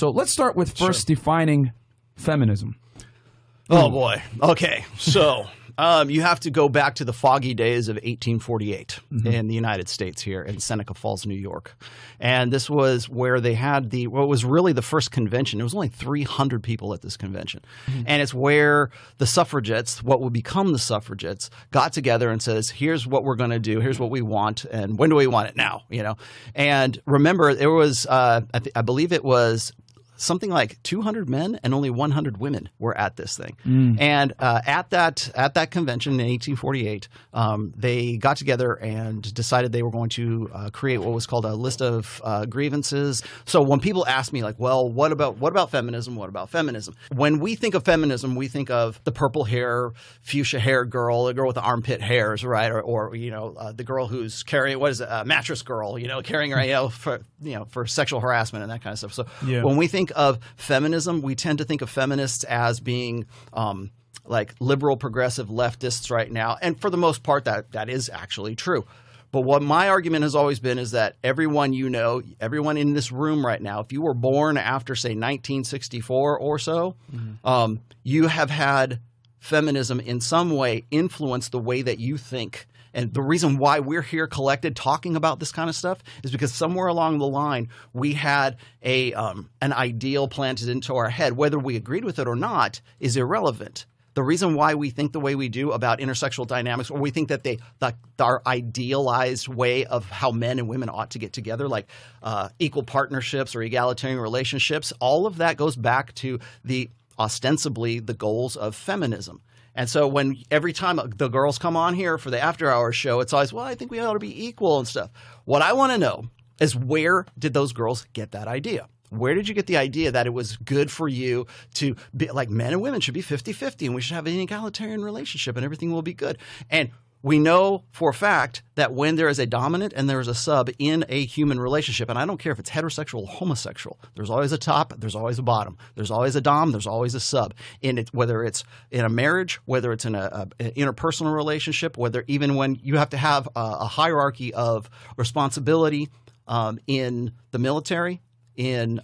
So let's start with first defining feminism. Oh, boy. Okay. So you have to go back to the foggy days of 1848 in the United States here in Seneca Falls, New York. And this was where they had what was really the first convention. There was only 300 people at this convention. And it's where the suffragettes, what would become the suffragettes, got together and says, here's what we're going to do. Here's what we want. And when do we want it now? You know. And remember, there was I believe it was something like 200 men and only 100 women were at this thing. And at that convention in 1848, they got together and decided they were going to create what was called a list of grievances. So when people ask me, like, well, what about feminism? What about feminism? When we think of feminism, we think of the purple hair, fuchsia hair girl, the girl with the armpit hairs, right? Or you know, the girl who's carrying, what is it, a mattress girl, you know, carrying her, for sexual harassment and that kind of stuff. So when we think of feminism, we tend to think of feminists as being like liberal, progressive leftists right now. And for the most part, that is actually true. But what my argument has always been is that everyone everyone in this room right now, if you were born after, say, 1964 or so, you have had feminism in some way influence the way that you think. And the reason why we're here collected talking about this kind of stuff is because somewhere along the line we had an ideal planted into our head. Whether we agreed with it or not is irrelevant. The reason why we think the way we do about intersexual dynamics, or we think that our idealized way of how men and women ought to get together, like equal partnerships or egalitarian relationships, all of that goes back to ostensibly the goals of feminism. And so every time the girls come on here for the after hours show, it's always, well, I think we ought to be equal and stuff. What I want to know is, where did those girls get that idea? Where did you get the idea that it was good for you to be like men and women should be 50-50 and we should have an egalitarian relationship and everything will be good? And we know for a fact that when there is a dominant and there is a sub in a human relationship, and I don't care if it's heterosexual or homosexual, there's always a top, there's always a bottom, there's always a dom, there's always a sub. Whether it's in a marriage, whether it's in an interpersonal relationship, whether even when you have to have a hierarchy of responsibility in the military, in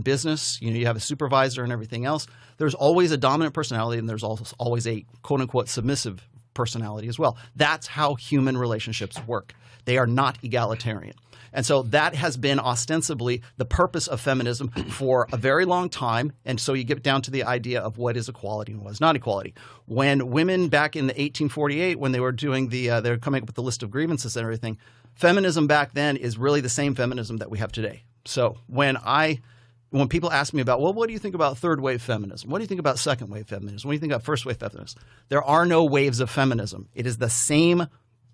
business, you have a supervisor and everything else, there's always a dominant personality and there's also always a quote-unquote submissive personality as well. That's how human relationships work. They are not egalitarian. And so that has been ostensibly the purpose of feminism for a very long time. And so you get down to the idea of what is equality and what is not equality. When women back in the 1848, when they were doing they were coming up with the list of grievances and everything, feminism back then is really the same feminism that we have today. So when people ask me about, well, what do you think about third wave feminism? What do you think about second wave feminism? What do you think about first wave feminism? There are no waves of feminism. It is the same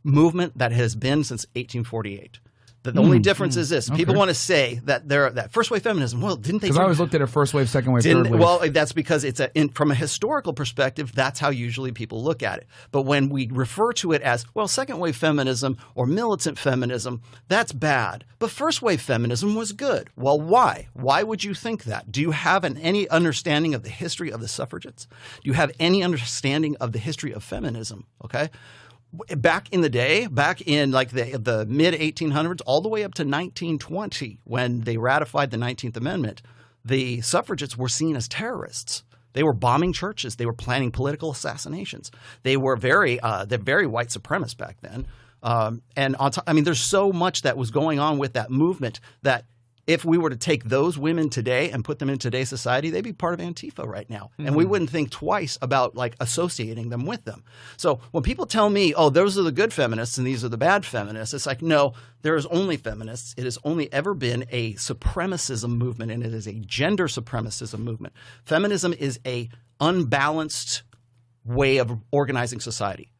movement that has been since 1848. The only difference is this. People want to say that that first wave feminism, well, didn't they? Because I always looked at it first wave, second wave, third wave. Well, that's because it's from a historical perspective, that's how usually people look at it. But when we refer to it as, well, second wave feminism or militant feminism, that's bad. But first wave feminism was good. Well, why? Why would you think that? Do you have any understanding of the history of the suffragettes? Do you have any understanding of the history of feminism? Okay. Back in the day, back in like the mid-1800s, all the way up to 1920, when they ratified the 19th Amendment, the suffragettes were seen as terrorists. They were bombing churches. They were planning political assassinations. They were they're very white supremacist back then. And there's so much that was going on with that movement that if we were to take those women today and put them in today's society, they'd be part of Antifa right now. And we wouldn't think twice about like associating them with them. So when people tell me, oh, those are the good feminists and these are the bad feminists, it's like, no, there is only feminists. It has only ever been a supremacism movement, and it is a gender supremacism movement. Feminism is a unbalanced way of organizing society.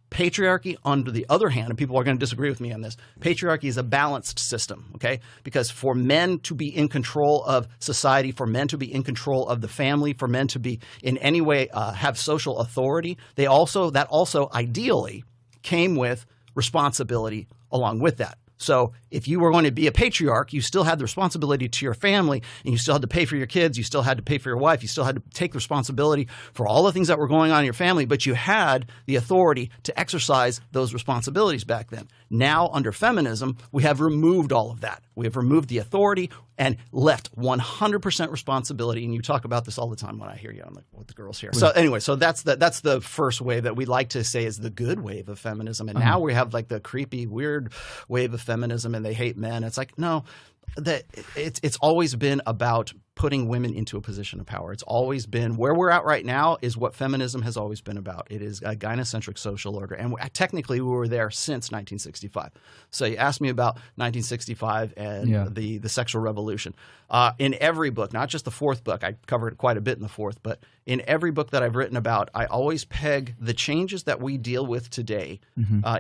Patriarchy, on the other hand, and people are going to disagree with me on this, patriarchy is a balanced system, okay? Because for men to be in control of society, for men to be in control of the family, for men to be in any way have social authority, that also ideally came with responsibility along with that. So if you were going to be a patriarch, you still had the responsibility to your family, and you still had to pay for your kids, you still had to pay for your wife, you still had to take responsibility for all the things that were going on in your family, but you had the authority to exercise those responsibilities back then. Now, under feminism, we have removed all of that. We have removed the authority, and left 100% responsibility. And you talk about this all the time when I hear you on with the girls here. So anyway, so that's the first wave that we like to say is the good wave of feminism. And now we have like the creepy, weird wave of feminism, and they hate men. It's like, no, that it's always been about putting women into a position of power. It's always been where we're at right now is what feminism has always been about. It is a gynocentric social order. And technically we were there since 1965. So you asked me about 1965 and the sexual revolution. In every book, not just the fourth book, I covered quite a bit in the fourth, but in every book that I've written about, I always peg the changes that we deal with today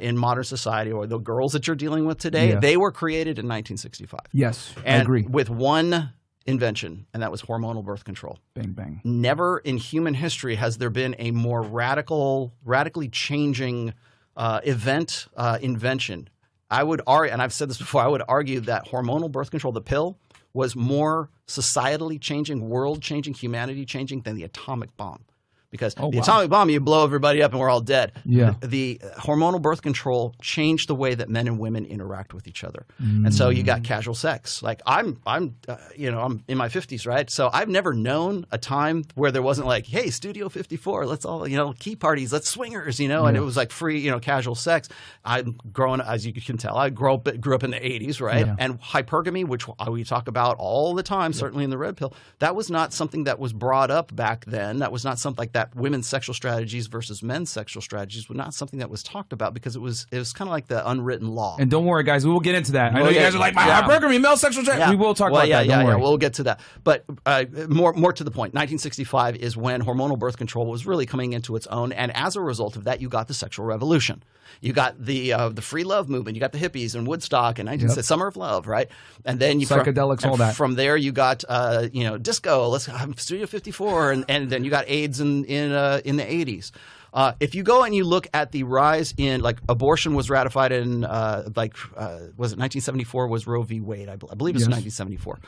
in modern society, or the girls that you're dealing with today, they were created in 1965. Yes, and I agree. With one invention, and that was hormonal birth control. Bang, bang. Never in human history has there been a more radically changing invention. I would argue, and I've said this before, I would argue that hormonal birth control, the pill, was more societally changing, world changing, humanity changing than the atomic bomb. Because the atomic bomb, you blow everybody up and we're all dead. Yeah. The hormonal birth control changed the way that men and women interact with each other. And so you got casual sex. Like I'm in my 50s, right? So I've never known a time where there wasn't like, hey, Studio 54, let's all, key parties, let's swingers, and it was like free, casual sex. I'm growing, as you can tell, I grew up in the 80s, right? Yeah. And hypergamy, which we talk about all the time, certainly in the Red Pill, that was not something that was brought up back then. That was not something like that. Women's sexual strategies versus men's sexual strategies was not something that was talked about because it was kind of like the unwritten law. And don't worry, guys, we will get into that. I know you guys are like, my hypergamy, male sexual strategy. We will talk about that. Don't worry. We'll get to that. But more to the point, 1965 is when hormonal birth control was really coming into its own, and as a result of that, you got the sexual revolution. You got the free love movement. You got the hippies and Woodstock and Summer of Love, right? And then you psychedelics, all that. From there, you got disco. Let's have Studio 54, and then you got AIDS in the 80s. If you go and you look at the rise in, like, abortion was ratified in was it 1974 was Roe v. Wade? I believe it's 1974.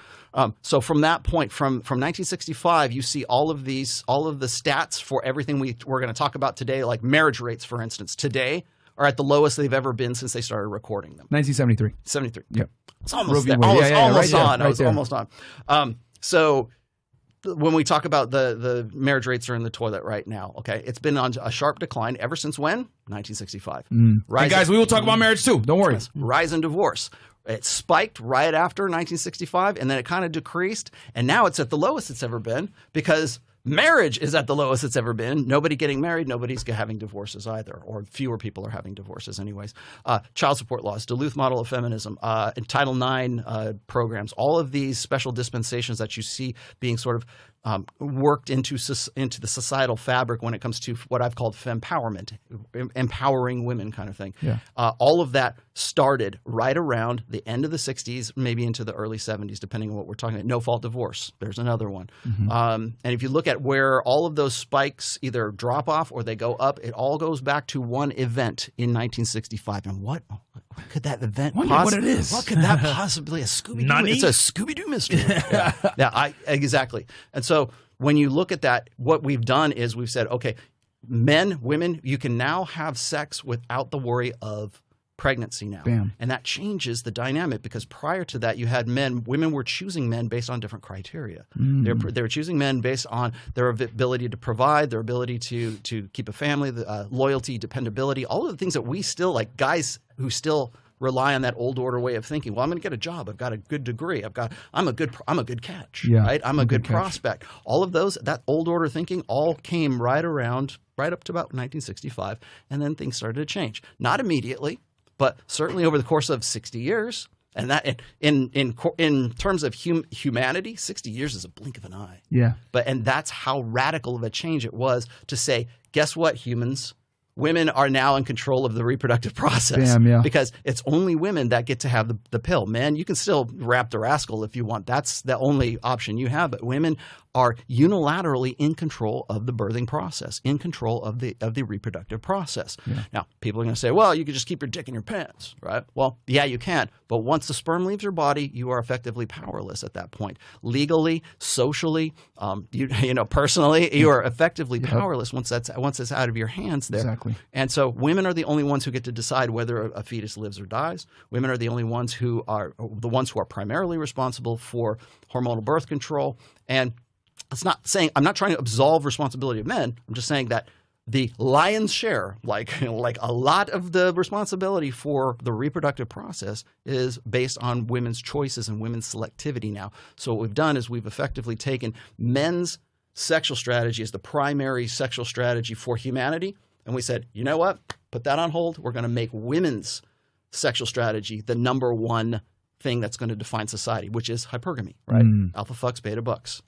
So from that point, from 1965, you see all of the stats for everything we're going to talk about today, like marriage rates, for instance, today are at the lowest they've ever been since they started recording them. 1973. 73. Yep. It's almost there. Almost on. So when we talk about the marriage rates are in the toilet right now, okay, it's been on a sharp decline ever since when? 1965. And guys, we will talk about marriage too. Don't worry. Rise in divorce. It spiked right after 1965, and then it kind of decreased, and now it's at the lowest it's ever been because marriage is at the lowest it's ever been. Nobody getting married. Nobody's having divorces either, or fewer people are having divorces anyways. Child support laws, Duluth model of feminism, and Title IX programs, all of these special dispensations that you see being sort of worked into the societal fabric when it comes to what I've called fempowerment, empowering women kind of thing. Yeah. All of that started right around the end of the 60s, maybe into the early 70s, depending on what we're talking about. No-fault divorce. There's another one. And if you look at where all of those spikes either drop off or they go up, it all goes back to one event in 1965. And what could that event possibly? What it is? What could that possibly? A Scooby-Doo? It's a Scooby-Doo mystery. Exactly. And so when you look at that, what we've done is we've said, okay, men, women, you can now have sex without the worry of pregnancy now. Bam. And that changes the dynamic because prior to that, you had women were choosing men based on different criteria. They were choosing men based on their ability to provide, their ability to keep a family, loyalty, dependability, all of the things that we still, like guys who still rely on that old order way of thinking. Well, I'm going to get a job. I've got a good degree. I'm a good catch, right? I'm a good prospect. All of those, that old order thinking all came right up to about 1965. And then things started to change. Not immediately, but certainly over the course of 60 years. And that in terms of humanity, 60 years is a blink of an eye. Yeah. And that's how radical of a change it was to say, guess what, humans? Women are now in control of the reproductive process. Damn, yeah. Because it's only women that get to have the pill. Men, you can still wrap the rascal if you want. That's the only option you have. But women are unilaterally in control of the birthing process, in control of the reproductive process. Yeah. Now, people are going to say, well, you can just keep your dick in your pants, right? Well, yeah, you can. But once the sperm leaves your body, you are effectively powerless at that point. Legally, socially, personally, you are effectively powerless once it's out of your hands there. Exactly. Exactly. And so women are the only ones who get to decide whether a fetus lives or dies. Women are the only ones who are primarily responsible for hormonal birth control. And I'm not trying to absolve responsibility of men. I'm just saying that the lion's share, like a lot of the responsibility for the reproductive process is based on women's choices and women's selectivity now. So what we've done is we've effectively taken men's sexual strategy as the primary sexual strategy for humanity. And we said, you know what? Put that on hold. We're going to make women's sexual strategy the number one thing that's going to define society, which is hypergamy, right? Alpha fucks, beta bucks.